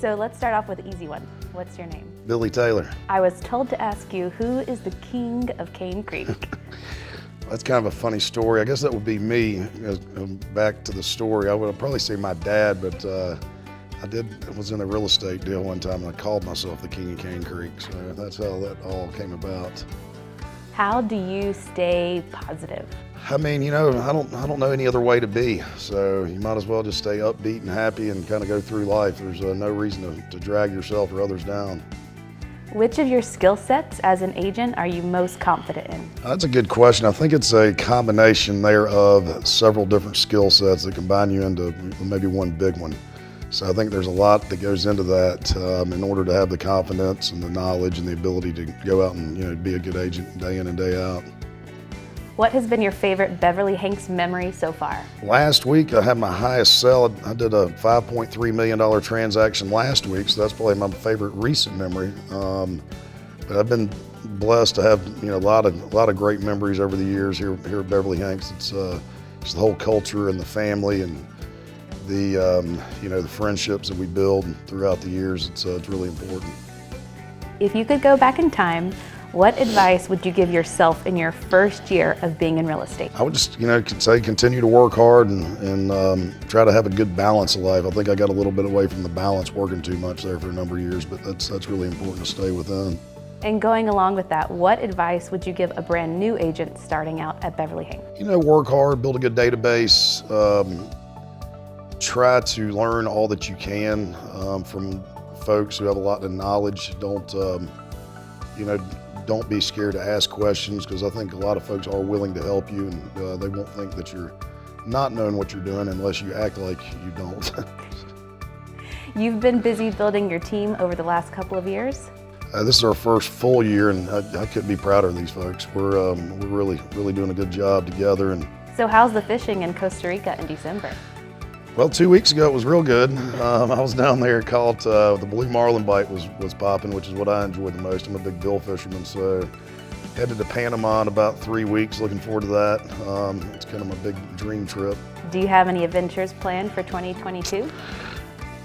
So let's start off with the easy one. What's your name? Billy Taylor. I was told to ask you, who is the king of Cane Creek? That's kind of a funny story. I guess that would be me. Back to the story, I would probably say my dad, but I was in a real estate deal one time and I called myself the king of Cane Creek. So that's how that all came about. How do you stay positive? I mean, I don't know any other way to be. So you might as well just stay upbeat and happy and kind of go through life. There's no reason to drag yourself or others down. Which of your skill sets as an agent are you most confident in? That's a good question. I think it's a combination there of several different skill sets that combine you into maybe one big one. So I think there's a lot that goes into that in order to have the confidence and the knowledge and the ability to go out and be a good agent day in and day out. What has been your favorite Beverly Hanks memory so far? Last week I had my highest sell. I did a $5.3 million transaction last week, so that's probably my favorite recent memory. But I've been blessed to have a lot of great memories over the years here at Beverly Hanks. It's just the whole culture and the family and the friendships that we build throughout the years. It's really important. If you could go back in time, what advice would you give yourself in your first year of being in real estate? I would just, say continue to work hard and try to have a good balance of life. I think I got a little bit away from the balance, working too much there for a number of years, but that's really important to stay within. And going along with that, what advice would you give a brand new agent starting out at Beverly Hanks? Work hard, build a good database, try to learn all that you can from folks who have a lot of knowledge. Don't be scared to ask questions, because I think a lot of folks are willing to help you, and they won't think that you're not knowing what you're doing unless you act like you don't. You've been busy building your team over the last couple of years. This is our first full year, and I couldn't be prouder of these folks. We're really doing a good job together. And so how's the fishing in Costa Rica in December? well, 2 weeks ago it was real good. I was down there, caught the blue marlin bite was popping, which is what I enjoy the most. I'm a big bill fisherman, so headed to Panama in about 3 weeks. Looking forward to that. It's kind of my big dream trip. Do you have any adventures planned for 2022?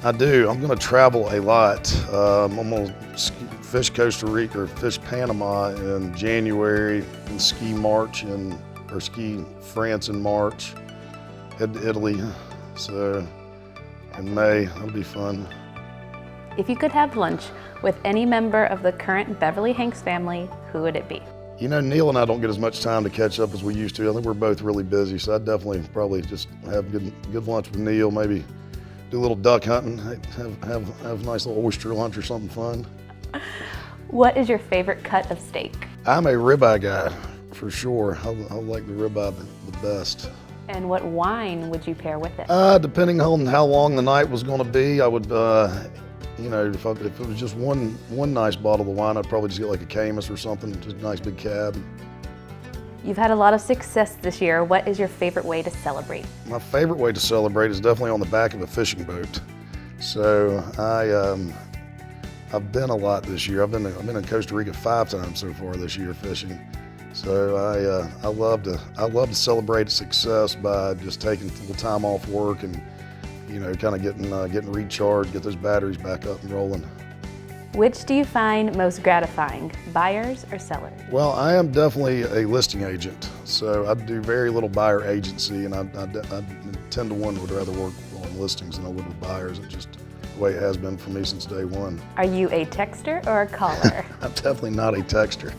I do. I'm going to travel a lot. I'm going to fish Costa Rica or fish Panama in January, and ski France in March. Head to Italy. So in May, that'll be fun. If you could have lunch with any member of the current Beverly Hanks family, who would it be? Neil and I don't get as much time to catch up as we used to. I think we're both really busy, so I'd definitely probably just have good lunch with Neil, maybe do a little duck hunting, have a nice little oyster lunch or something fun. What is your favorite cut of steak? I'm a ribeye guy, for sure. I like the ribeye the best. And what wine would you pair with it? Depending on how long the night was going to be, I would, if it was just one nice bottle of wine, I'd probably just get like a Camus or something, just a nice big cab. You've had a lot of success this year. What is your favorite way to celebrate? My favorite way to celebrate is definitely on the back of a fishing boat. So I've been a lot this year. I've been in Costa Rica 5 times so far this year fishing. So I love to celebrate success by just taking a little time off work and kind of getting recharged, get those batteries back up and rolling. Which do you find most gratifying, buyers or sellers? Well, I am definitely a listing agent, so I do very little buyer agency, and I 10 to 1 would rather work on listings than I would with buyers. It's just the way it has been for me since day one. Are you a texter or a caller? I'm definitely not a texter.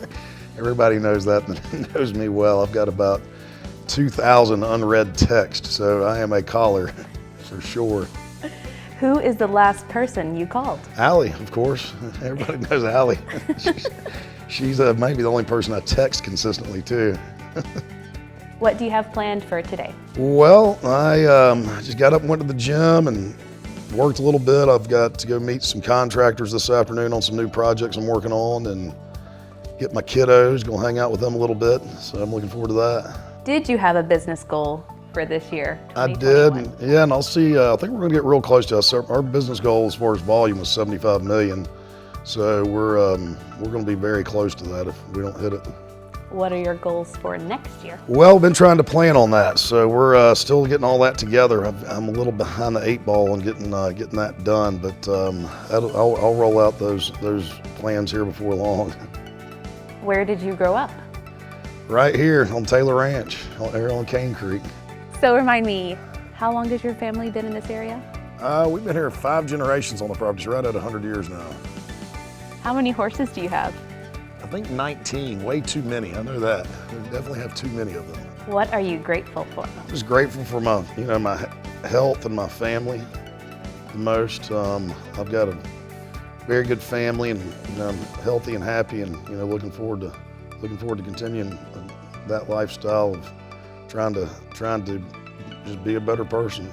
Everybody knows that and knows me well. I've got about 2,000 unread texts, so I am a caller for sure. Who is the last person you called? Allie, of course. Everybody knows Allie. She's maybe the only person I text consistently too. What do you have planned for today? Well, I just got up and went to the gym and worked a little bit. I've got to go meet some contractors this afternoon on some new projects I'm working on, and get my kiddos, go hang out with them a little bit. So I'm looking forward to that. Did you have a business goal for this year, 2021? I did, yeah, and I'll see, I think we're gonna get real close to us. Our business goal as far as volume was 75 million. So we're gonna be very close to that if we don't hit it. What are your goals for next year? Well, been trying to plan on that, so we're still getting all that together. I'm a little behind the 8 ball on getting that done, but I'll roll out those plans here before long. Where did you grow up? Right here on Taylor Ranch, here on Cane Creek. So remind me, how long has your family been in this area? We've been here 5 generations on the property, right at 100 years now. How many horses do you have? I think 19, way too many. I know that. We definitely have too many of them. What are you grateful for? I'm just grateful for my health and my family the most. I've got a very good family, and I'm healthy and happy, and looking forward to continuing that lifestyle of trying to just be a better person.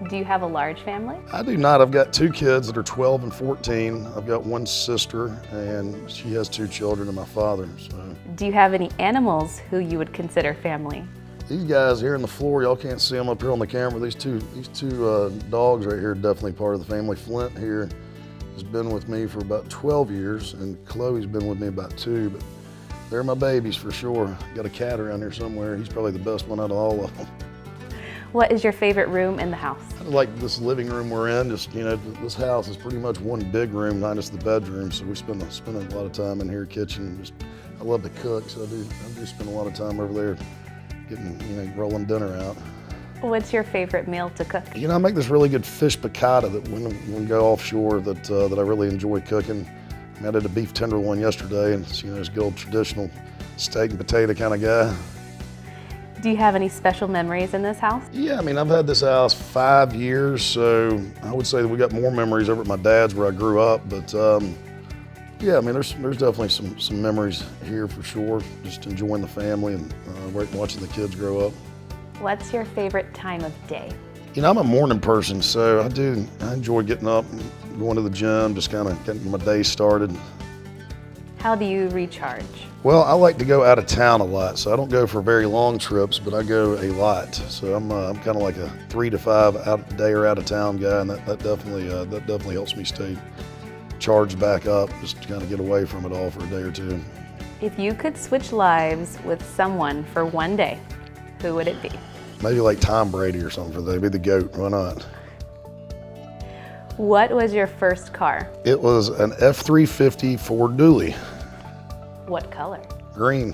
Do you have a large family? I do not. I've got 2 kids that are 12 and 14. I've got 1 sister, and she has 2 children, and my father. So. Do you have any animals who you would consider family? These guys here on the floor, y'all can't see them up here on the camera. These two dogs right here are definitely part of the family. Flint here has been with me for about 12 years, and Chloe's been with me about 2, but they're my babies for sure. Got a cat around here somewhere. He's probably the best one out of all of them. What is your favorite room in the house? I like this living room we're in. Just this house is pretty much one big room minus the bedroom, so we spend a lot of time in here, kitchen. I love to cook, so I do spend a lot of time over there getting rolling dinner out. What's your favorite meal to cook? I make this really good fish piccata that when we go offshore that I really enjoy cooking. I did a beef tenderloin yesterday, and it's it's good old traditional steak and potato kind of guy. Do you have any special memories in this house? Yeah, I've had this house 5 years, so I would say that we got more memories over at my dad's where I grew up, but yeah, there's definitely some memories here for sure, just enjoying the family and watching the kids grow up. What's your favorite time of day? I'm a morning person, so I enjoy getting up and going to the gym, just kind of getting my day started. How do you recharge? Well, I like to go out of town a lot, so I don't go for very long trips, but I go a lot. So I'm kind of like a 3 to 5 day or out of town guy, and that definitely helps me stay charged back up, just to kind of get away from it all for a day or 2. If you could switch lives with someone for one day, who would it be? Maybe like Tom Brady or something for the day. Be the GOAT. Why not? What was your first car? It was an F-350 Ford Dually. What color? Green.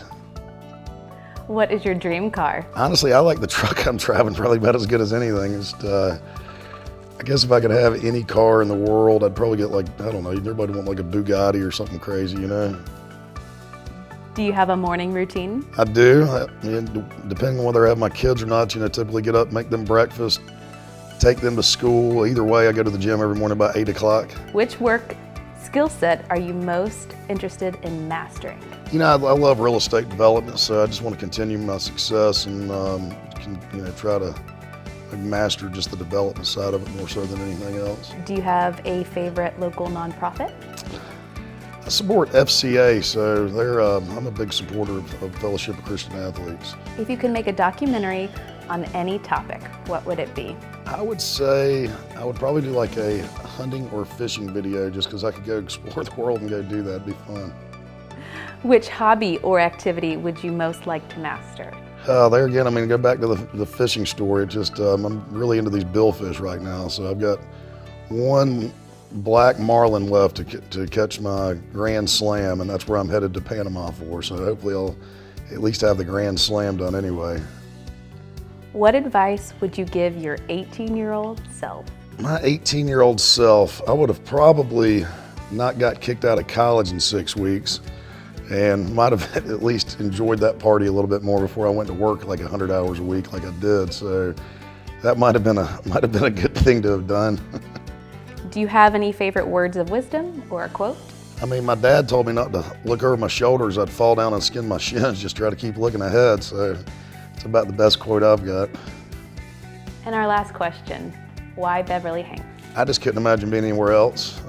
What is your dream car? Honestly, I like the truck I'm driving probably about as good as anything. I guess if I could have any car in the world, I'd probably get everybody want like a Bugatti or something crazy, Do you have a morning routine? I do. Depending on whether I have my kids or not, typically get up, make them breakfast, take them to school. Either way, I go to the gym every morning about 8 o'clock. Which work skill set are you most interested in mastering? I love real estate development, so I just want to continue my success and try to master just the development side of it more so than anything else. Do you have a favorite local nonprofit? I support FCA, so I'm a big supporter of Fellowship of Christian Athletes. If you could make a documentary on any topic, what would it be? I would say I would probably do like a hunting or fishing video, just because I could go explore the world and go do that. It'd be fun. Which hobby or activity would you most like to master? There again, go back to the fishing story. I'm really into these billfish right now, so I've got 1 black marlin left to catch my Grand Slam, and that's where I'm headed to Panama for. So hopefully I'll at least have the Grand Slam done anyway. What advice would you give your 18-year-old self? My 18-year-old self, I would have probably not got kicked out of college in 6 weeks, and might have at least enjoyed that party a little bit more before I went to work like 100 hours a week like I did. So that might have been a good thing to have done. Do you have any favorite words of wisdom or a quote? My dad told me not to look over my shoulders. I'd fall down and skin my shins, just try to keep looking ahead. So it's about the best quote I've got. And our last question, why Beverly Hanks? I just couldn't imagine being anywhere else.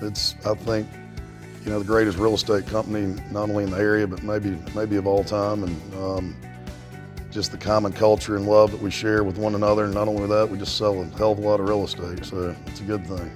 It's, I think, the greatest real estate company, not only in the area, but maybe of all time. And just the common culture and love that we share with one another. And not only that, we just sell a hell of a lot of real estate. So it's a good thing.